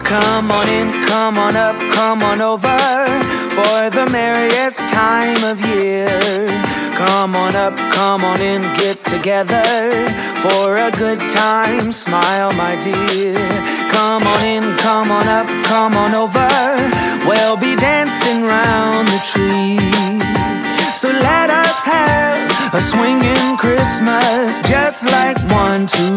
Come on in, come on up, come on over for the merriest time of year. Come on up, come on in, get together for a good time. Smile, my dear. Come on in, come on up, come on over. We'll be dancing round the tree. So let us have a swinging Christmas, just like 1, 2, 3.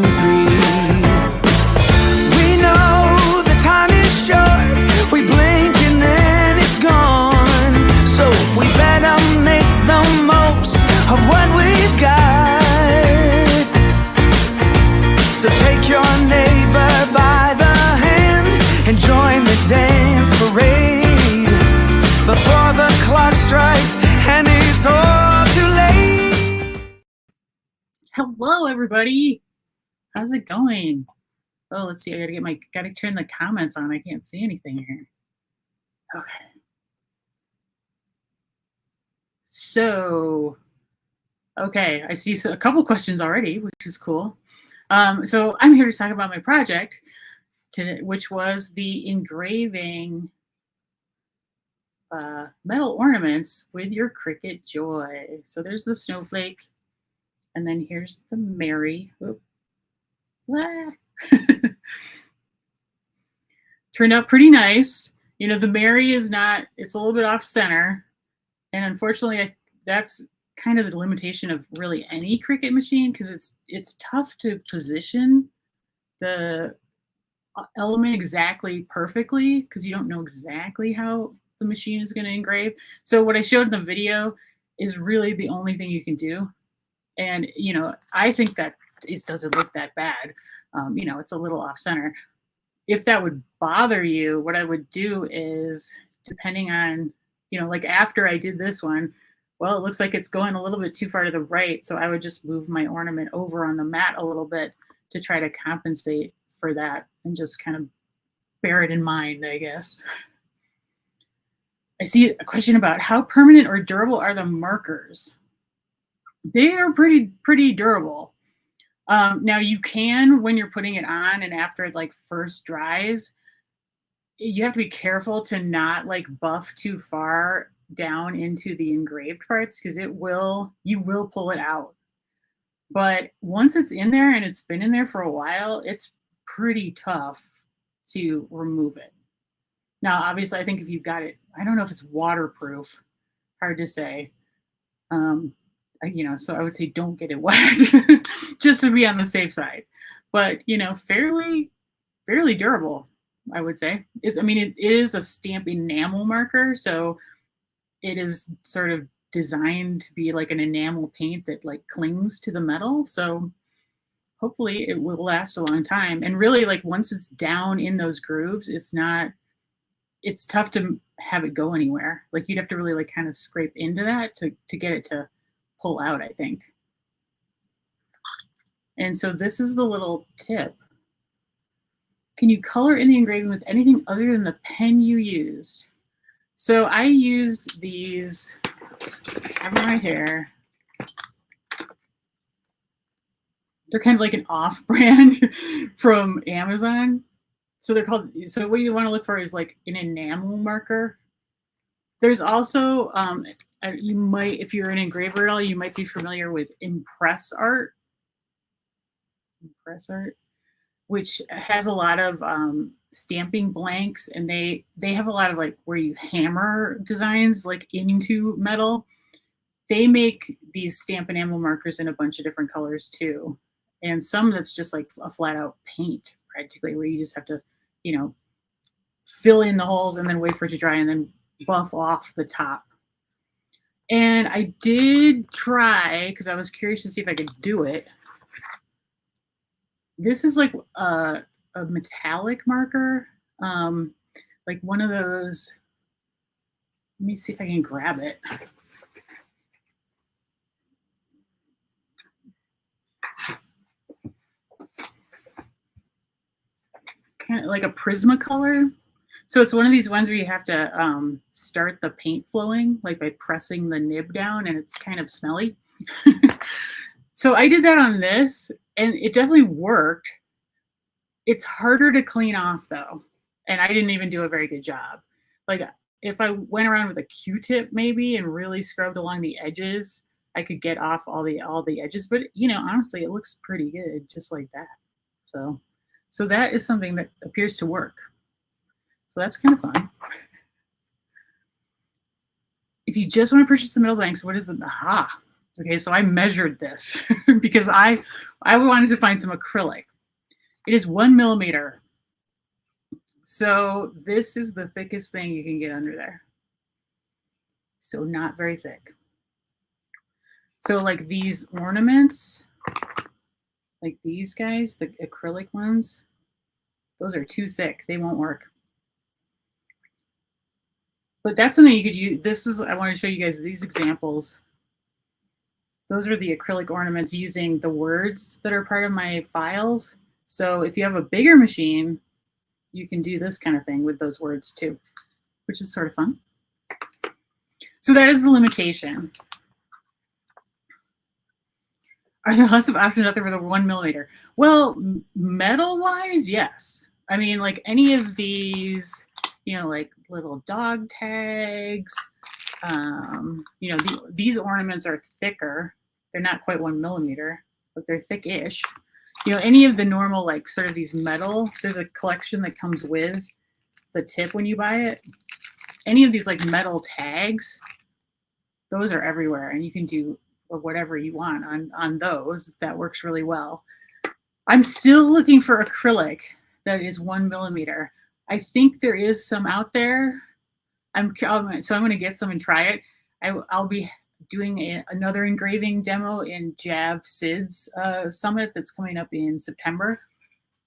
We know the time is short, we blink and then it's gone. So we better make the most of what we've got. So take your neighbor by the hand and join the dance parade before the clock strikes and it's all too late. Hello, everybody. How's it going? Oh, let's see. I gotta turn the comments on. I can't see anything here. Okay. So, okay, I see a couple questions already, which is cool. So I'm here to talk about my project, which was the engraving metal ornaments with your Cricut Joy. So there's the snowflake, and then here's the Mary. Turned out pretty nice. You know, the Mary is not, it's a little bit off center, and unfortunately that's kind of the limitation of really any Cricut machine, because it's tough to position the element exactly perfectly because you don't know exactly how the machine is going to engrave. So what I showed in the video is really the only thing you can do. And, you know, I think that it doesn't look that bad. You know, it's a little off center. If that would bother you, what I would do is, depending on, you know, like after I did this one, well, it looks like it's going a little bit too far to the right. So I would just move my ornament over on the mat a little bit to try to compensate for that and just kind of bear it in mind, I guess. I see a question about how permanent or durable are the markers. They are pretty durable. Now you can, when you're putting it on and after it like first dries, you have to be careful to not like buff too far down into the engraved parts, because you will pull it out. But once it's in there and it's been in there for a while, it's pretty tough to remove it. Now, obviously, I think if you've got it, I don't know if it's waterproof, hard to say. You know, so I would say don't get it wet just to be on the safe side. But, you know, fairly durable, I would say. It is a stamp enamel marker, so it is sort of designed to be like an enamel paint that like clings to the metal. So hopefully it will last a long time. And really, like once it's down in those grooves, it's tough to have it go anywhere. Like you'd have to really like kind of scrape into that to get it to pull out, I think. And so this is the little tip. Can you color in the engraving with anything other than the pen you used? So I used these, I have them right here. They're kind of like an off-brand from Amazon. So they're called, so what you want to look for is like an enamel marker. There's also, you might, if you're an engraver at all, you might be familiar with Impress Art, which has a lot of stamping blanks, and they have a lot of like where you hammer designs like into metal. They make these stamp enamel markers in a bunch of different colors too. And some that's just like a flat out paint practically, where you just have to, you know, fill in the holes and then wait for it to dry and then buff off the top. And I did try, because I was curious to see if I could do it. This is like a metallic marker, like one of those. Let me see if I can grab it. Kind of like a Prismacolor. So it's one of these ones where you have to start the paint flowing, like by pressing the nib down, and it's kind of smelly. So I did that on this, and it definitely worked. It's harder to clean off though. And I didn't even do a very good job. Like if I went around with a Q-tip maybe and really scrubbed along the edges, I could get off all the edges. But you know, honestly, it looks pretty good just like that. So that is something that appears to work. So that's kind of fun. If you just want to purchase the metal blanks, what is the aha? Okay, so I measured this because I wanted to find some acrylic. It is 1 millimeter. So this is the thickest thing you can get under there. So not very thick. So like these ornaments, like these guys, the acrylic ones, those are too thick. They won't work. But that's something you could use. I want to show you guys these examples. Those are the acrylic ornaments using the words that are part of my files. So if you have a bigger machine, you can do this kind of thing with those words too, which is sort of fun. So that is the limitation. Are there lots of options out there for the 1 millimeter? Well, metal-wise, yes. I mean, like any of these, you know, like little dog tags, you know, these ornaments are thicker. They're not quite 1 millimeter, but they're thick-ish. You know, any of the normal, like sort of these metal, there's a collection that comes with the tip when you buy it. Any of these like metal tags, those are everywhere, and you can do whatever you want on those. That works really well. I'm still looking for acrylic that is 1 millimeter. I think there is some out there. So I'm going to get some and try it. I'll be doing another engraving demo in Jav Sid's summit that's coming up in September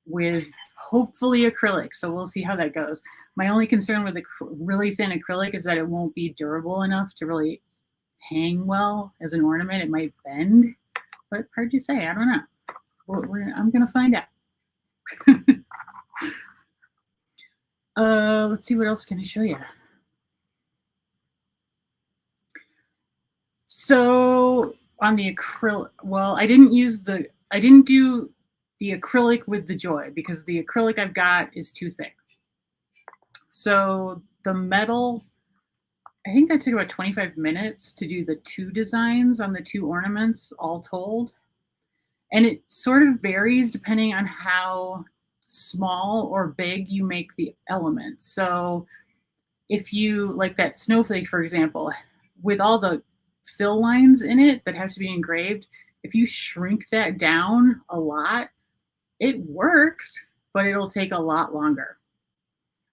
with hopefully acrylic. So we'll see how that goes. My only concern with really thin acrylic is that it won't be durable enough to really hang well as an ornament. It might bend, but hard to say. I don't know. I'm going to find out. Let's see, what else can I show you? So on the acrylic, well, I didn't do the acrylic with the Joy because the acrylic I've got is too thick. So the metal, I think that took about 25 minutes to do the 2 designs on the 2 ornaments all told. And it sort of varies depending on how small or big you make the element. So if you, like that snowflake, for example, with all the fill lines in it that have to be engraved, if you shrink that down a lot, it works, but it'll take a lot longer.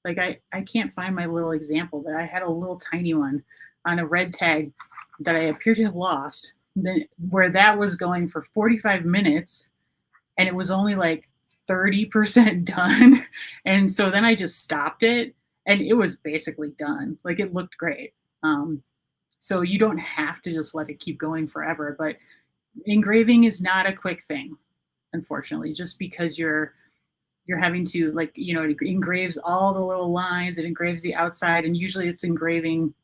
Like I can't find my little example, but I had a little tiny one on a red tag that I appear to have lost, where that was going for 45 minutes and it was only like 30% done. And so then I just stopped it and it was basically done. Like it looked great. So you don't have to just let it keep going forever, but engraving is not a quick thing, unfortunately, just because you're having to, like, you know, it engraves all the little lines, it engraves the outside, and usually it's engraving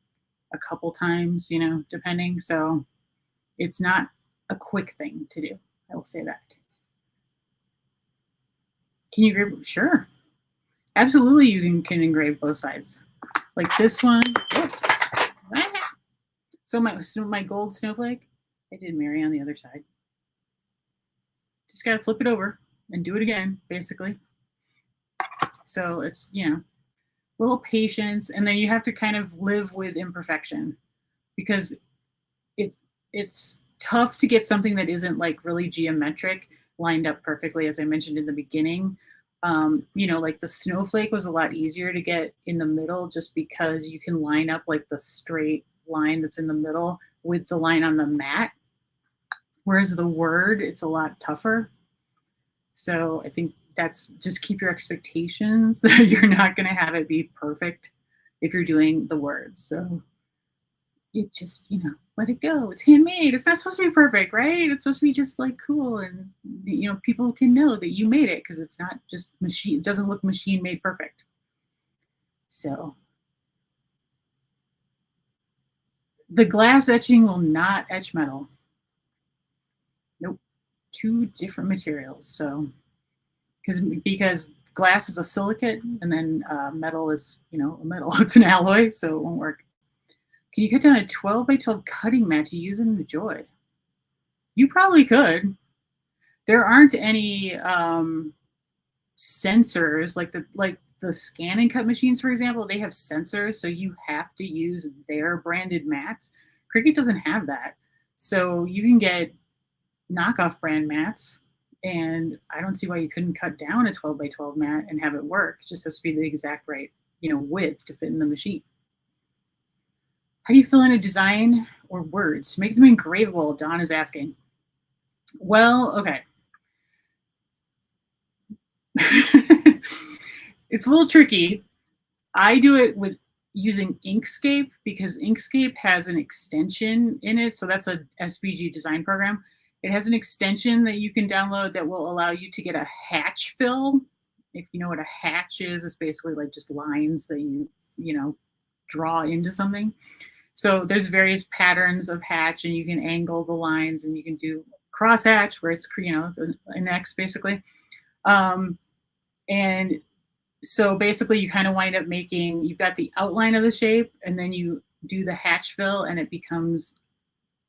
a couple times, you know, depending. So it's not a quick thing to do. I will say that. Can you engrave? Sure. Absolutely, you can engrave both sides. Like this one. So my gold snowflake, I did Mary on the other side. Just got to flip it over and do it again, basically. So it's, you know, little patience, and then you have to kind of live with imperfection because it's tough to get something that isn't like really geometric lined up perfectly, as I mentioned in the beginning. You know, like the snowflake was a lot easier to get in the middle just because you can line up like the straight line that's in the middle with the line on the mat. Whereas the word, it's a lot tougher. So I think that's, just keep your expectations that you're not going to have it be perfect if you're doing the words. So it just, you know, let it go. It's handmade. It's not supposed to be perfect, right? It's supposed to be just like cool, and, you know, people can know that you made it because it's not just machine. It doesn't look machine made perfect. So the glass etching will not etch metal. Nope. 2 different materials. So because glass is a silicate, and then metal is, a metal. It's an alloy, so it won't work. Can you cut down a 12 by 12 cutting mat to use in the Joy? You probably could. There aren't any sensors like the scan and cut machines, for example. They have sensors, so you have to use their branded mats. Cricut doesn't have that, so you can get knockoff brand mats, and I don't see why you couldn't cut down a 12 by 12 mat and have it work. It just has to be the exact right, width to fit in the machine. How do you fill in a design or words to make them engravable? Don is asking. Well, okay. It's a little tricky. I do it with using Inkscape because Inkscape has an extension in it. So that's a SVG design program. It has an extension that you can download that will allow you to get a hatch fill. If you know what a hatch is, it's basically like just lines that you draw into something. So there's various patterns of hatch, and you can angle the lines, and you can do cross hatch where it's an X basically. And so basically you kind of wind up you've got the outline of the shape, and then you do the hatch fill and it becomes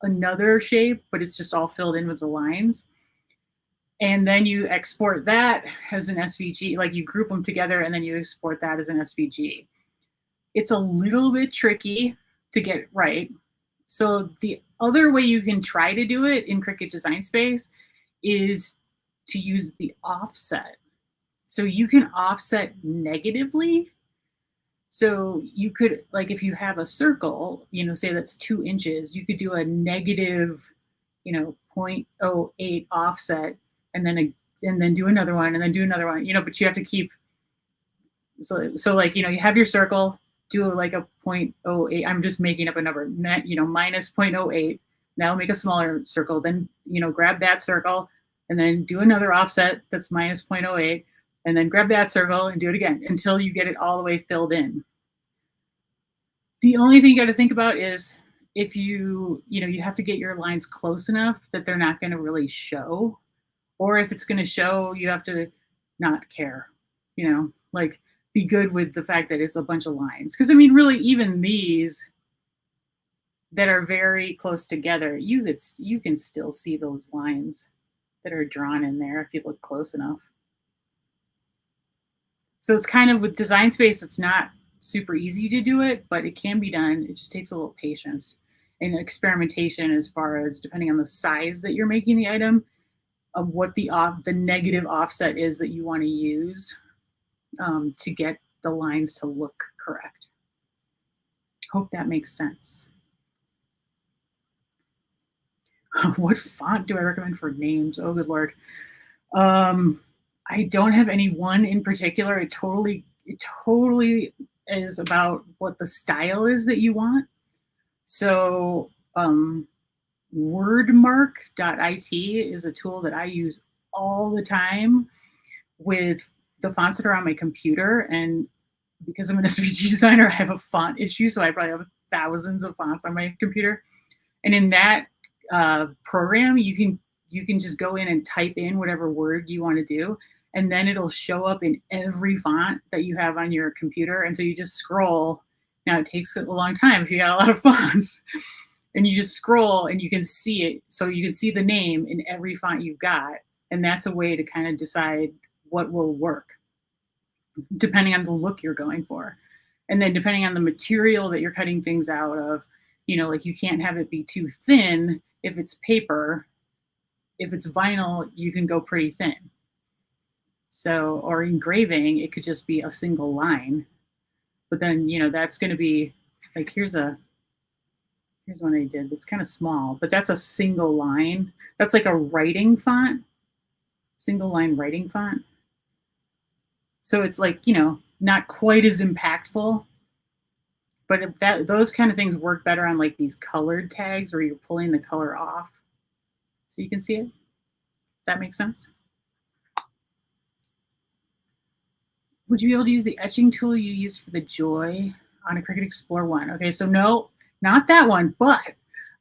another shape, but it's just all filled in with the lines. And then you export that as an SVG, like you group them together and then you export that as an SVG. It's a little bit tricky to get right. So the other way you can try to do it in Cricut Design Space is to use the offset. So you can offset negatively. So you could, like if you have a circle, say that's 2 inches, you could do a negative, 0.08 offset, and then do another one, and then do another one, but you have to keep, so like, you have your circle, do like a 0.08, I'm just making up a number, minus 0.08, that'll make a smaller circle, then, grab that circle, and then do another offset that's minus 0.08, and then grab that circle and do it again until you get it all the way filled in. The only thing you got to think about is if you have to get your lines close enough that they're not going to really show, or if it's going to show, you have to not care, like be good with the fact that it's a bunch of lines. Because I mean, really, even these that are very close together, you can still see those lines that are drawn in there if you look close enough. So it's kind of with Design Space, it's not super easy to do it, but it can be done. It just takes a little patience and experimentation as far as depending on the size that you're making the item, of what the negative offset is that you want to use to get the lines to look correct. Hope that makes sense. What font do I recommend for names? Oh, good Lord. I don't have any one in particular. It totally is about what the style is that you want. So wordmark.it is a tool that I use all the time with the fonts that are on my computer. And because I'm an SVG designer, I have a font issue. So I probably have thousands of fonts on my computer. And in that program, you can just go in and type in whatever word you want to do. And then it'll show up in every font that you have on your computer. And so you just scroll. Now it takes a long time if you got a lot of fonts. And you just scroll and you can see it. So you can see the name in every font you've got. And that's a way to kind of decide what will work, depending on the look you're going for. And then depending on the material that you're cutting things out of, like you can't have it be too thin if it's paper. If it's vinyl, you can go pretty thin. So, or engraving, it could just be a single line. But then, that's going to be like, here's one I did that's kind of small, but that's a single line. That's like a writing font, single line writing font. So it's like, not quite as impactful. But if those kind of things work better on like these colored tags where you're pulling the color off so you can see it. That makes sense. Would you be able to use the etching tool you used for the Joy on a Cricut Explore 1? Okay, so no, not that one, but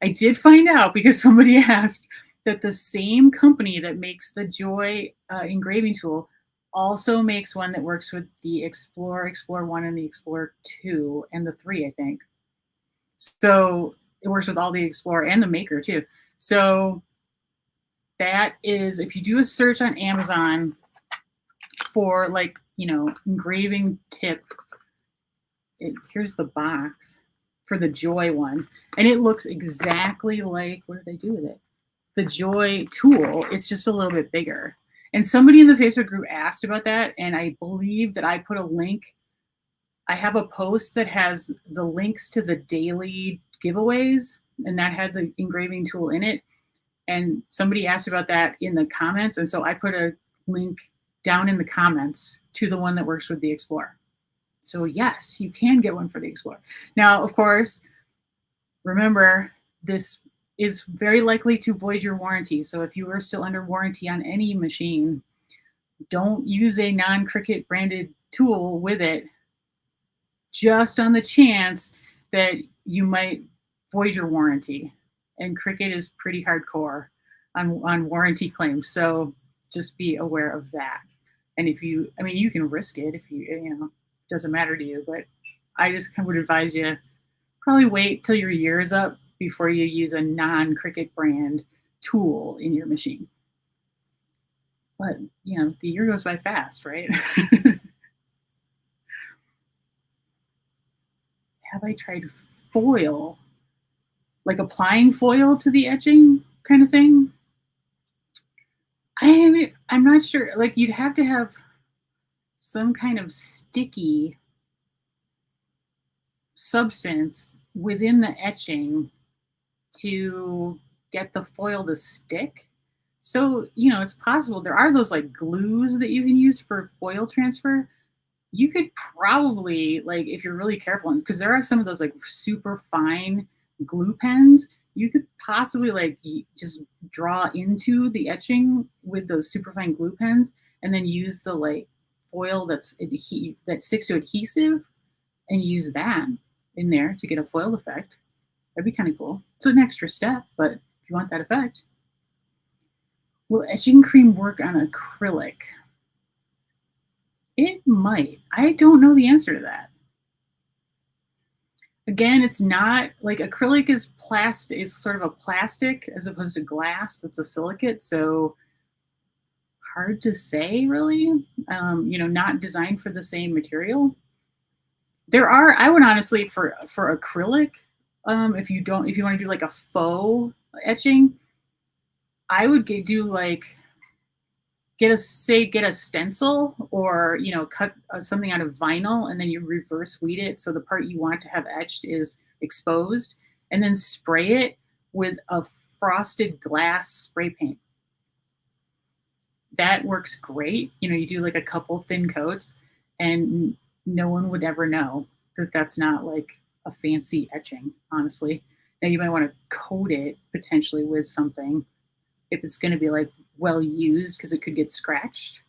I did find out because somebody asked that the same company that makes the Joy engraving tool also makes one that works with the Explorer, Explorer 1, and the Explorer 2, and the 3, I think. So it works with all the Explorer and the Maker too. So that is, if you do a search on Amazon for like, you know, engraving tip, here's the box for the Joy one. And it looks exactly like, what did I do with it? The Joy tool. It's just a little bit bigger. And somebody in the Facebook group asked about that. And I believe that I put a link. I have a post that has the links to the daily giveaways, and that had the engraving tool in it. And somebody asked about that in the comments. And so I put a link down in the comments to the one that works with the Explorer. So yes, you can get one for the Explorer. Now, of course, remember, this is very likely to void your warranty. So if you are still under warranty on any machine, don't use a non-Cricut branded tool with it, just on the chance that you might void your warranty. And Cricut is pretty hardcore on warranty claims. So just be aware of that. And if you, I mean, you can risk it if you know, it doesn't matter to you, but I just would advise you probably wait till your year is up before you use a non-Cricut brand tool in your machine. But, you know, the year goes by fast, right? Have I tried foil? Like applying foil to the etching kind of thing? I'm not sure. Like, you'd have to have some kind of sticky substance within the etching to get the foil to stick. So, you know, it's possible. There are those like glues that you can use for foil transfer. You could probably, like, if you're really careful, because there are some of those like super fine glue pens, you could possibly like just draw into the etching with those super fine glue pens and then use the like foil that sticks to adhesive and use that in there to get a foil effect. That'd be kind of cool. It's an extra step, but if you want that effect. Will etching cream work on acrylic? It might. I don't know the answer to that. Again, it's not like acrylic is plastic, is sort of a plastic as opposed to glass that's a silicate. So hard to say, really. You know, not designed for the same material. There are, I would honestly, for acrylic, if you want to do like a faux etching, I would do like, get a stencil, or, you know, cut something out of vinyl, and then you reverse weed it so the part you want to have etched is exposed, and then spray it with a frosted glass spray paint. That works great. You know, you do like a couple thin coats and no one would ever know that that's not like a fancy etching, honestly. Now you might want to coat it potentially with something if it's going to be like well used, because it could get scratched.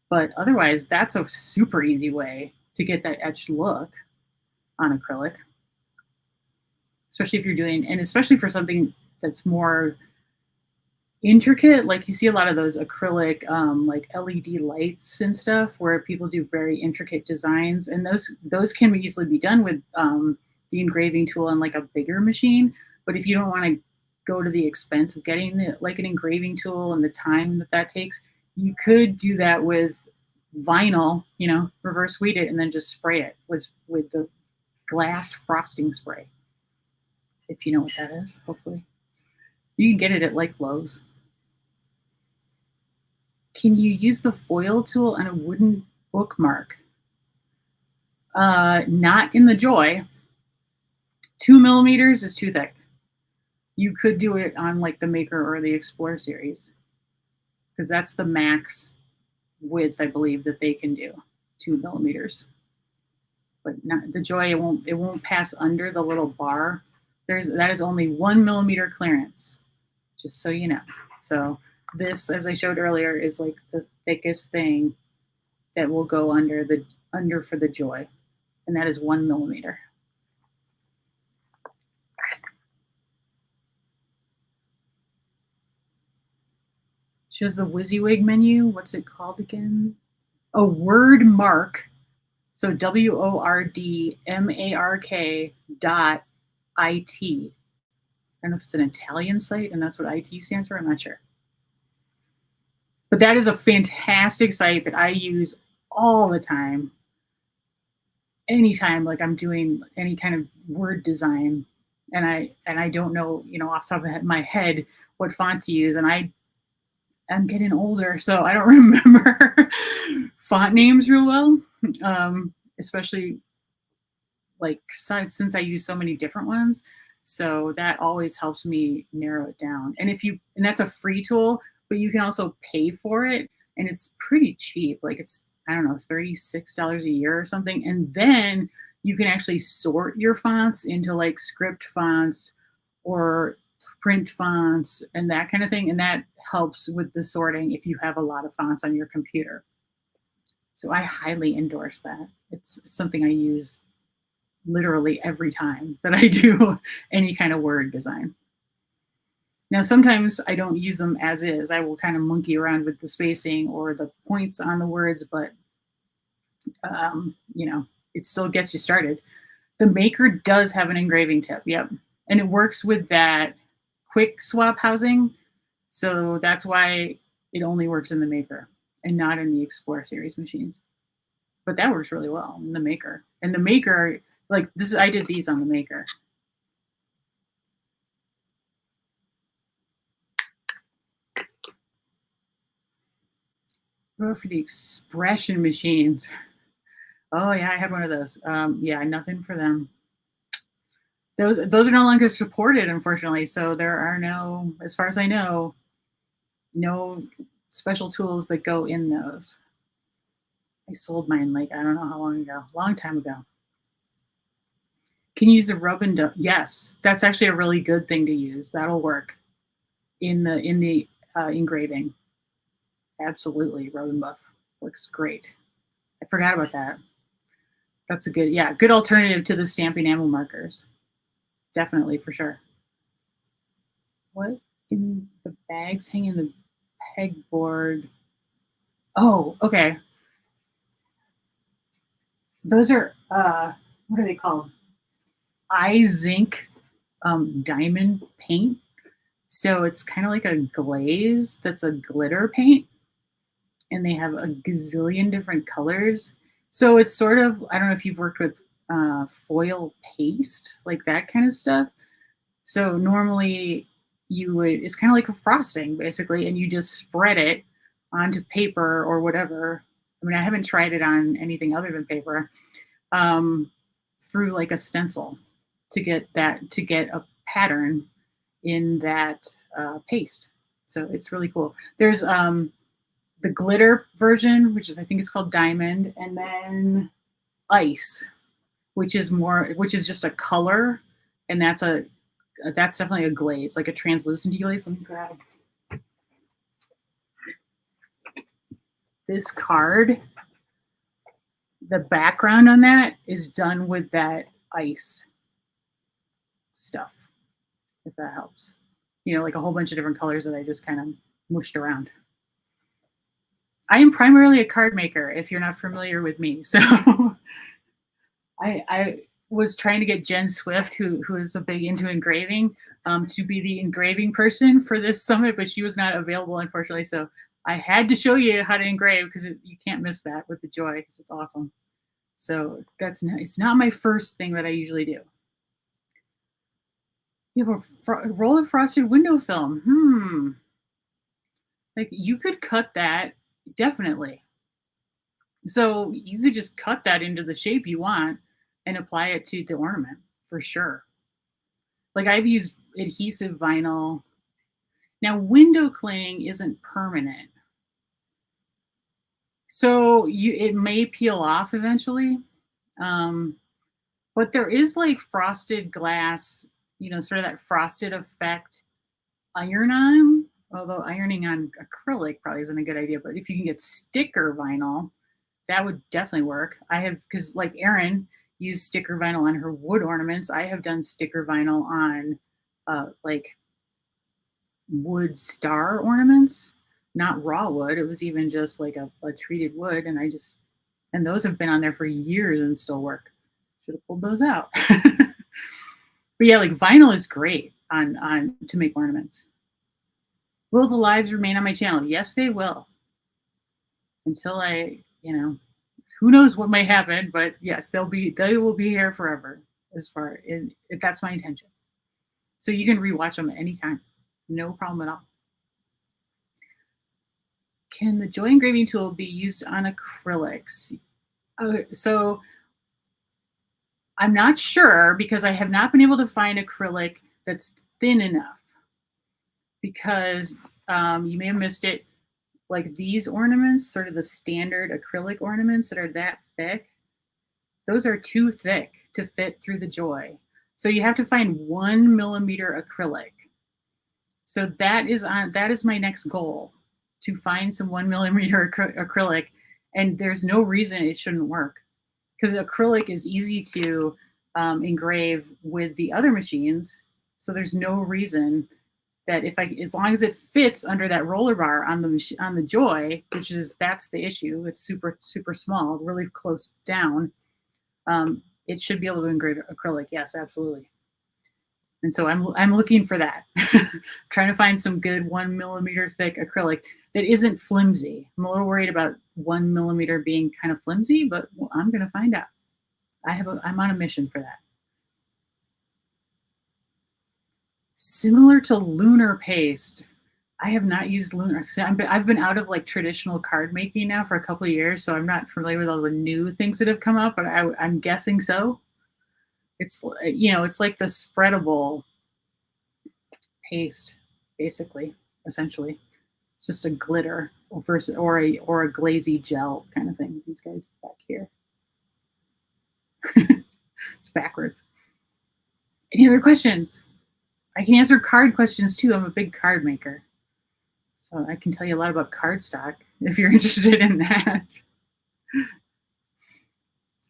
But otherwise, that's a super easy way to get that etched look on acrylic, especially if you're doing, and especially for something that's more intricate. Like, you see a lot of those acrylic like LED lights and stuff where people do very intricate designs, and those can easily be done with the engraving tool on like a bigger machine. But if you don't want to go to the expense of getting like an engraving tool and the time that takes, you could do that with vinyl, you know, reverse weed it and then just spray it with the glass frosting spray, if you know what that is. Hopefully you can get it at like Lowe's. Can you use the foil tool on a wooden bookmark? Not in the Joy. 2 millimeters is too thick. You could do it on like the Maker or the Explorer series, because that's the max width, I believe, that they can do, 2 millimeters. But not the Joy, it won't pass under the little bar. That is only 1 millimeter clearance, just so you know. So this, as I showed earlier, is like the thickest thing that will go under for the Joy, and that is 1 millimeter. Shows the WYSIWYG menu. What's it called again? a word mark. So WORDMARK.IT. I don't know if it's an Italian site and that's what IT stands for. I'm not sure. But that is a fantastic site that I use all the time. Anytime like I'm doing any kind of word design and I don't know, off the top of my head what font to use. And I'm getting older, so I don't remember font names real well. Especially like since I use so many different ones. So that always helps me narrow it down. And that's a free tool, but you can also pay for it. And it's pretty cheap. Like it's, I don't know, $36 a year or something. And then you can actually sort your fonts into like script fonts or print fonts and that kind of thing. And that helps with the sorting if you have a lot of fonts on your computer. So I highly endorse that. It's something I use literally every time that I do any kind of word design. Now, sometimes I don't use them as is. I will kind of monkey around with the spacing or the points on the words, but it still gets you started. The Maker does have an engraving tip, yep. And it works with that quick swap housing. So that's why it only works in the Maker and not in the Explorer series machines. But that works really well in the Maker. And the Maker, like this, I did these on the Maker. Oh, for the expression machines. Oh yeah, I had one of those. Yeah, nothing for them. Those are no longer supported, unfortunately. So there are no, as far as I know, no special tools that go in those. I sold mine like, I don't know how long ago, long time ago. Can you use a rub and do? Yes, that's actually a really good thing to use. That'll work in the engraving. Absolutely, rub and buff works great. I forgot about that. That's a good alternative to the stamping enamel markers. Definitely, for sure. What in the bags hang in the pegboard? Oh, okay. Those are what are they called? Zinc diamond paint. So it's kind of like a glaze that's a glitter paint, and they have a gazillion different colors. So it's sort of, I don't know if you've worked with foil paste, like that kind of stuff. So normally it's kind of like a frosting basically, and you just spread it onto paper or whatever. I mean, I haven't tried it on anything other than paper, through like a stencil to get a pattern in that paste. So it's really cool. There's the glitter version, which I think it's called diamond, and then ice, which is just a color, and that's definitely a glaze, like a translucent glaze. Let me grab this card. The background on that is done with that ice stuff, if that helps. Like a whole bunch of different colors that I just kind of mushed around. I am primarily a card maker, if you're not familiar with me. So I was trying to get Jen Swift, who is a big into engraving, to be the engraving person for this summit, but she was not available, unfortunately. So I had to show you how to engrave, because you can't miss that with the Joy, because it's awesome. So it's not my first thing that I usually do. You have a roll of frosted window film. Like you could cut that, definitely. So you could just cut that into the shape you want and apply it to the ornament for sure. Like I've used adhesive vinyl. Now window cling isn't permanent, so it may peel off eventually. But there is like frosted glass, sort of that frosted effect iron on, although ironing on acrylic probably isn't a good idea. But if you can get sticker vinyl, that would definitely work. Because like Erin used sticker vinyl on her wood ornaments. I have done sticker vinyl on like wood star ornaments. not raw wood. It was even just like a treated wood. And and those have been on there for years and still work. Should have pulled those out. But yeah, like vinyl is great on to make ornaments. Will the lives remain on my channel? Yes, they will. Until who knows what may happen, but yes, they will be here forever. That's my intention. So you can rewatch them at any time. No problem at all. Can the Joy engraving tool be used on acrylics? So I'm not sure, because I have not been able to find acrylic that's thin enough, because you may have missed it. Like these ornaments, sort of the standard acrylic ornaments that are that thick, those are too thick to fit through the Joy. So you have to find 1 millimeter acrylic. So that is my next goal, to find some 1 millimeter acrylic, and there's no reason it shouldn't work, because acrylic is easy to engrave with the other machines. So there's no reason that as long as it fits under that roller bar on the Joy, that's the issue. It's super, super small, really close down. It should be able to engrave acrylic. Yes, absolutely. And so I'm looking for that. Trying to find some good 1 millimeter thick acrylic that isn't flimsy. I'm a little worried about 1 millimeter being kind of flimsy, but I'm going to find out. I'm on a mission for that. Similar to lunar paste. I have not used lunar. I've been out of like traditional card making now for a couple of years, so I'm not familiar with all the new things that have come up, but I'm guessing so. It's, it's like the spreadable paste, basically, essentially. It's just a glitter or a glazy gel kind of thing. These guys back here. It's backwards. Any other questions? I can answer card questions too. I'm a big card maker, so I can tell you a lot about cardstock if you're interested in that.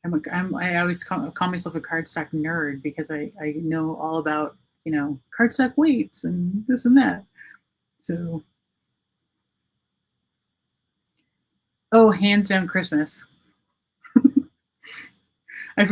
I always call myself a cardstock nerd, because I know all about, cardstock weights and this and that. So, oh, hands down Christmas. If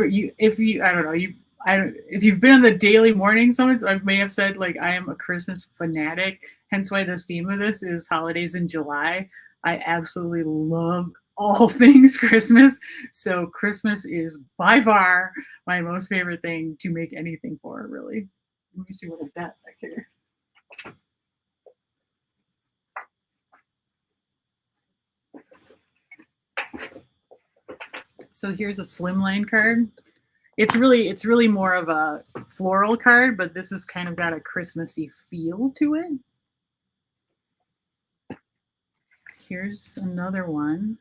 you've been on the daily morning summits, I may have said like I am a Christmas fanatic. Hence why the theme of this is holidays in July. I absolutely love all things Christmas. So Christmas is by far my most favorite thing to make anything for, really. Let me see what I've got back here. So here's a slimline card. It's really more of a floral card, but this has kind of got a Christmassy feel to it. Here's another one.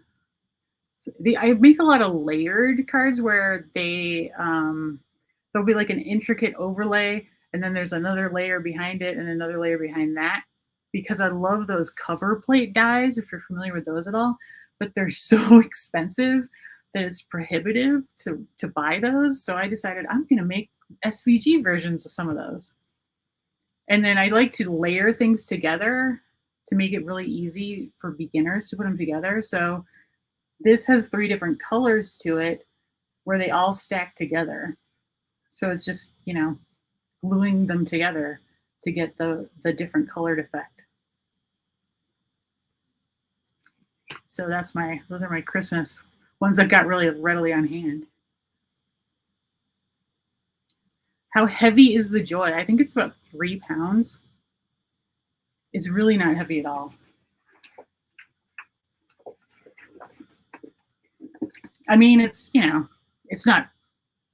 So I make a lot of layered cards where there'll be like an intricate overlay, and then there's another layer behind it and another layer behind that, because I love those cover plate dies, if you're familiar with those at all, but they're so expensive that it's prohibitive to buy those. So I decided I'm going to make SVG versions of some of those. And then I like to layer things together to make it really easy for beginners to put them together. So this has 3 different colors to it where they all stack together. So it's just, gluing them together to get the different colored effect. So those are my Christmas ones I've got really readily on hand. How heavy is the Joy? I think it's about 3 pounds. It's really not heavy at all. I mean, it's not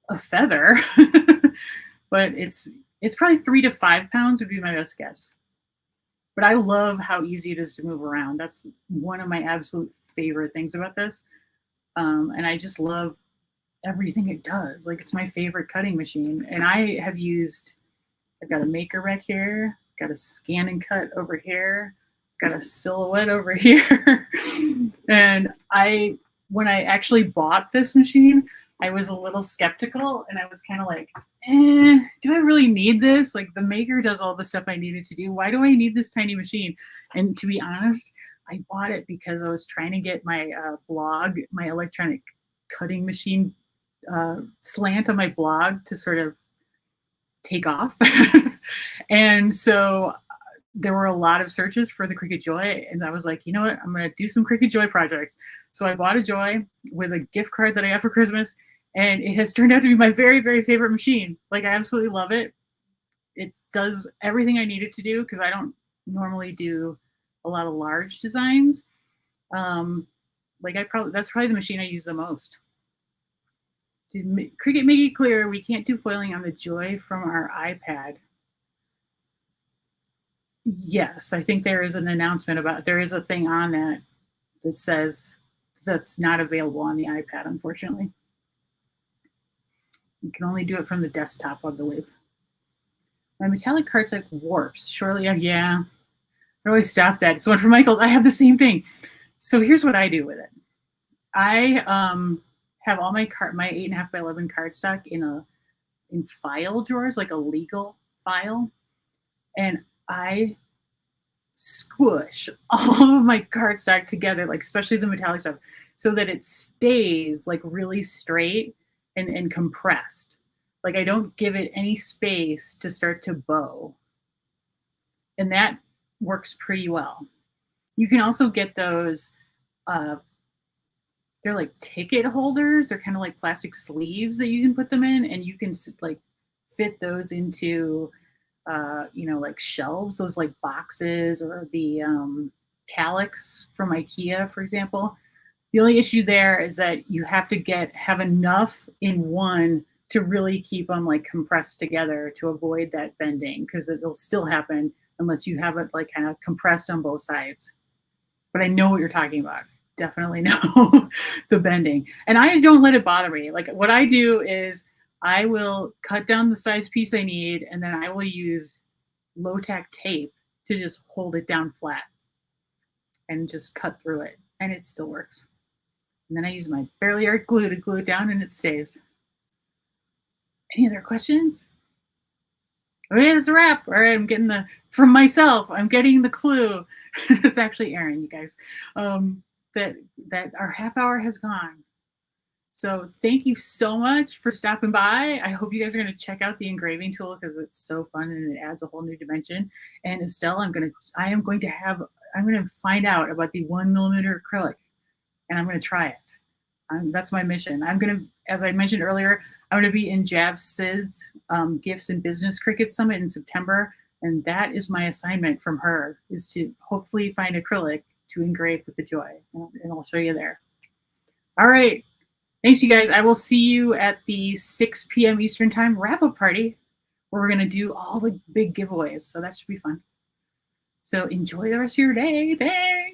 a feather, but it's probably 3 to 5 pounds would be my best guess. But I love how easy it is to move around. That's one of my absolute favorite things about this. And I just love everything it does. Like, it's my favorite cutting machine. And I've got a maker rack here, got a scan and cut over here, got a silhouette over here. And when I actually bought this machine, I was a little skeptical, and I was kind of like, do I really need this? Like, the maker does all the stuff I needed to do. Why do I need this tiny machine? And to be honest, I bought it because I was trying to get my blog, my electronic cutting machine slant on my blog to sort of take off. And so there were a lot of searches for the Cricut Joy, and I was like, you know what, I'm going to do some Cricut Joy projects. So I bought a Joy with a gift card that I got for Christmas, and it has turned out to be my very, very favorite machine. Like, I absolutely love it. It does everything I need it to do, because I don't normally do a lot of large designs. Like, that's probably the machine I use the most. Did Cricut make it clear we can't do foiling on the Joy from our iPad? Yes, I think there is an announcement about, there is a thing on that that says that's not available on the iPad, unfortunately. You can only do it from the desktop, I believe. My metallic cardstock warps. Shortly, yeah. I always stop that. It's one for Michael's. I have the same thing. So here's what I do with it. I have all my 8.5 by 11 cardstock in file drawers, like a legal file, and I squish all of my cardstock together, like especially the metallic stuff, so that it stays like really straight and compressed. Like, I don't give it any space to start to bow. And that works pretty well. You can also get those, they're like ticket holders. They're kind of like plastic sleeves that you can put them in, and you can like fit those into like shelves, those like boxes, or the calyx from IKEA, for example. The only issue there is that you have to have enough in one to really keep them like compressed together to avoid that bending, because it'll still happen unless you have it like kind of compressed on both sides. But I know what you're talking about. Definitely know the bending. And I don't let it bother me. Like, what I do is I will cut down the size piece I need, and then I will use low-tack tape to just hold it down flat and just cut through it, and it still works. And then I use my Barely Art glue to glue it down, and it stays. Any other questions? Okay, that's a wrap. All right, I'm getting from myself, I'm getting the clue. It's actually Erin, you guys, that our half hour has gone. So thank you so much for stopping by. I hope you guys are going to check out the engraving tool, because it's so fun and it adds a whole new dimension. And Estelle, I'm going to find out about the 1mm acrylic, and I'm going to try it. That's my mission. I'm going to, as I mentioned earlier, I'm going to be in Jav Sid's Gifts and Business Cricut Summit in September. And that is my assignment from her, is to hopefully find acrylic to engrave with the Joy. And I'll show you there. All right. Thanks, you guys. I will see you at the 6 p.m. Eastern Time wrap-up party, where we're going to do all the big giveaways. So that should be fun. So enjoy the rest of your day. Thanks.